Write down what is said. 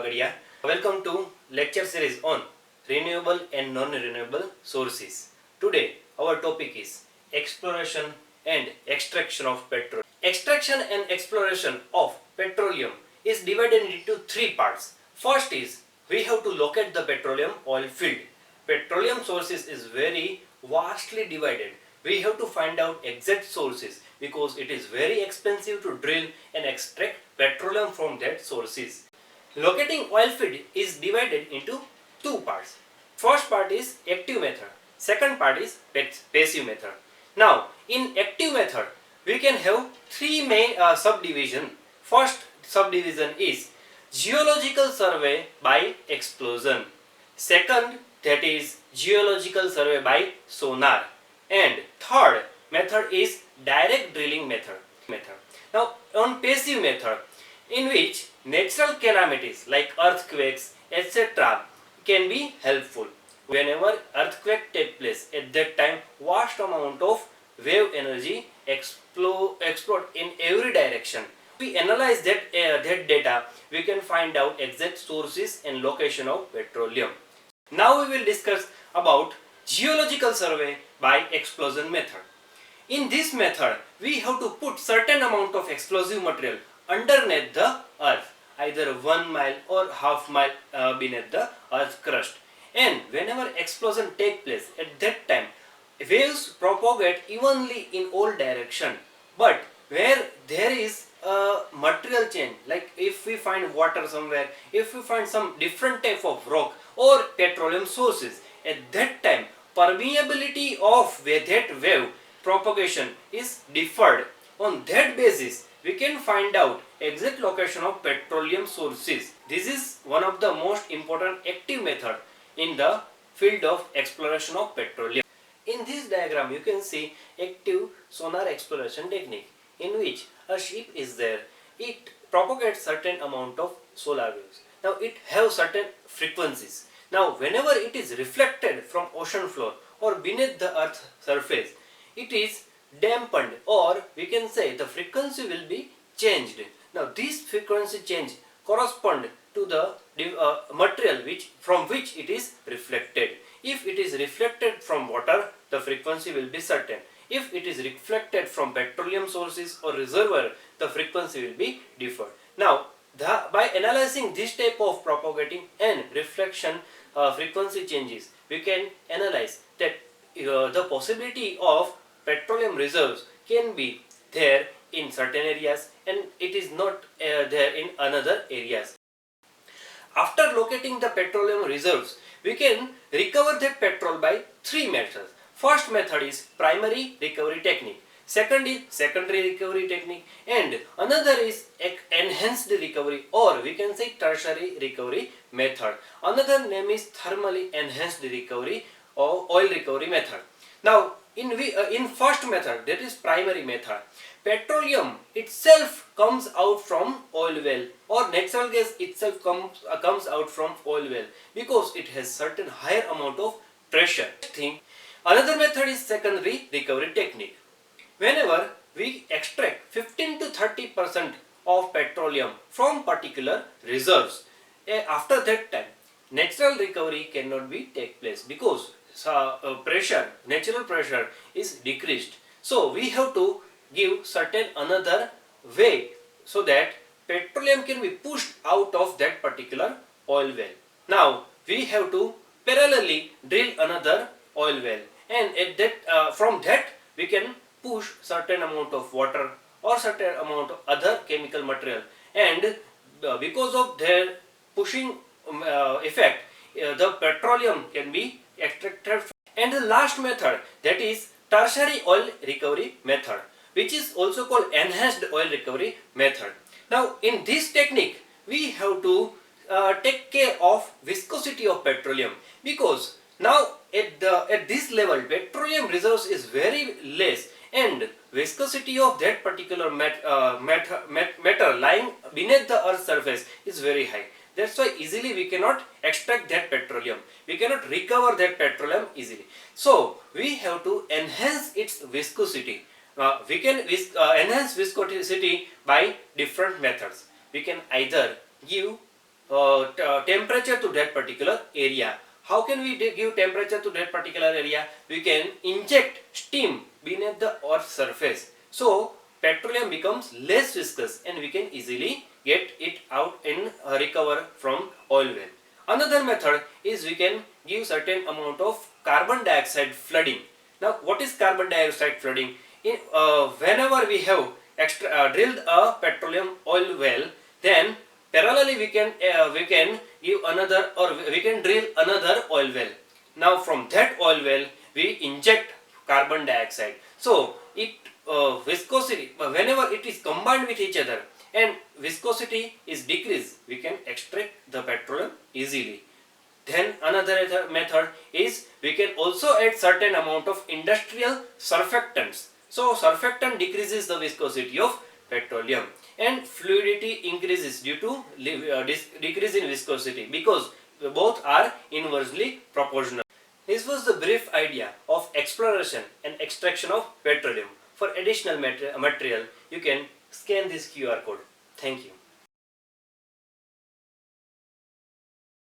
Bagadia. Welcome to lecture series on renewable and non-renewable sources. Today our topic is exploration and extraction of petrol. Extraction and exploration of petroleum is divided into three parts. First is we have to locate the petroleum oil field. Petroleum sources is very vastly divided. We have to find out exact sources because it is very expensive to drill and extract petroleum from that sources. Locating oil field is divided into two parts. First part is active method. Second part is passive method. Now, in active method, we can have three main subdivision. First subdivision is geological survey by explosion. Second, that is geological survey by sonar. And third method is direct drilling method. Now, on passive method, in which natural calamities like earthquakes etc. can be helpful. Whenever earthquake take place, at that time vast amount of wave energy explode in every direction. If we analyze that data, we can find out exact sources and location of petroleum. Now we will discuss about geological survey by explosion method. In this method, we have to put certain amount of explosive material underneath the earth, either 1 mile or half mile beneath the earth crust. And whenever explosion take place, at that time waves propagate evenly in all direction. But where there is a material change, like if we find water somewhere, if we find some different type of rock or petroleum sources, at that time permeability of that wave propagation is deferred. On that basis, we can find out exact location of petroleum sources. This is one of the most important active method in the field of exploration of petroleum. In this diagram, you can see active sonar exploration technique, in which a ship is there. It propagates certain amount of solar waves. Now it have certain frequencies. Now whenever it is reflected from ocean floor or beneath the earth surface, it is dampened, or we can say the frequency will be changed. Now this frequency change correspond to the material from which it is reflected. If it is reflected from water, the frequency will be certain. If it is reflected from petroleum sources or reservoir, the frequency will be different. Now by analyzing this type of propagating and reflection frequency changes, we can analyze that the possibility of petroleum reserves can be there in certain areas and it is not there in another areas. After locating the petroleum reserves, we can recover that petrol by three methods. First method is primary recovery technique. Second is secondary recovery technique, and another is enhanced recovery, or we can say tertiary recovery method. Another name is thermally enhanced recovery or oil recovery method. Now in first method, that is primary method, petroleum itself comes out from oil well, or natural gas itself comes out from oil well, because it has certain higher amount of pressure. Another method is secondary recovery technique. Whenever we extract 15 to 30% of petroleum from particular reserves, after that time natural recovery cannot be take place because natural pressure is decreased. So we have to give certain another way so that petroleum can be pushed out of that particular oil well. Now we have to parallelly drill another oil well, and at that from that we can push certain amount of water or certain amount of other chemical material, and because of their pushing effect, the petroleum can be extracted. And the last method, that is tertiary oil recovery method, which is also called enhanced oil recovery method. Now in this technique, we have to take care of viscosity of petroleum, because now at this level petroleum reserves is very less and viscosity of that particular matter lying beneath the earth's surface is very high. That's why easily we cannot extract that petroleum. We cannot recover that petroleum easily. So we have to enhance its viscosity. We can enhance viscosity by different methods. We can either give temperature to that particular area. How can we give temperature to that particular area? We can inject steam beneath the earth's surface. So petroleum becomes less viscous and we can easily get it out and recover from oil well. Another method is we can give certain amount of carbon dioxide flooding. Now what is carbon dioxide flooding? Whenever we have drilled a petroleum oil well, then parallelly we can give another, or we can drill another oil well. Now from that oil well we inject carbon dioxide. So it viscosity, whenever it is combined with each other and viscosity is decreased, we can extract the petroleum easily. Then another method is we can also add certain amount of industrial surfactants. So surfactant decreases the viscosity of petroleum and fluidity increases due to decrease in viscosity, because both are inversely proportional. This was the brief idea of exploration and extraction of petroleum. For additional material, you can scan this QR code. Thank you.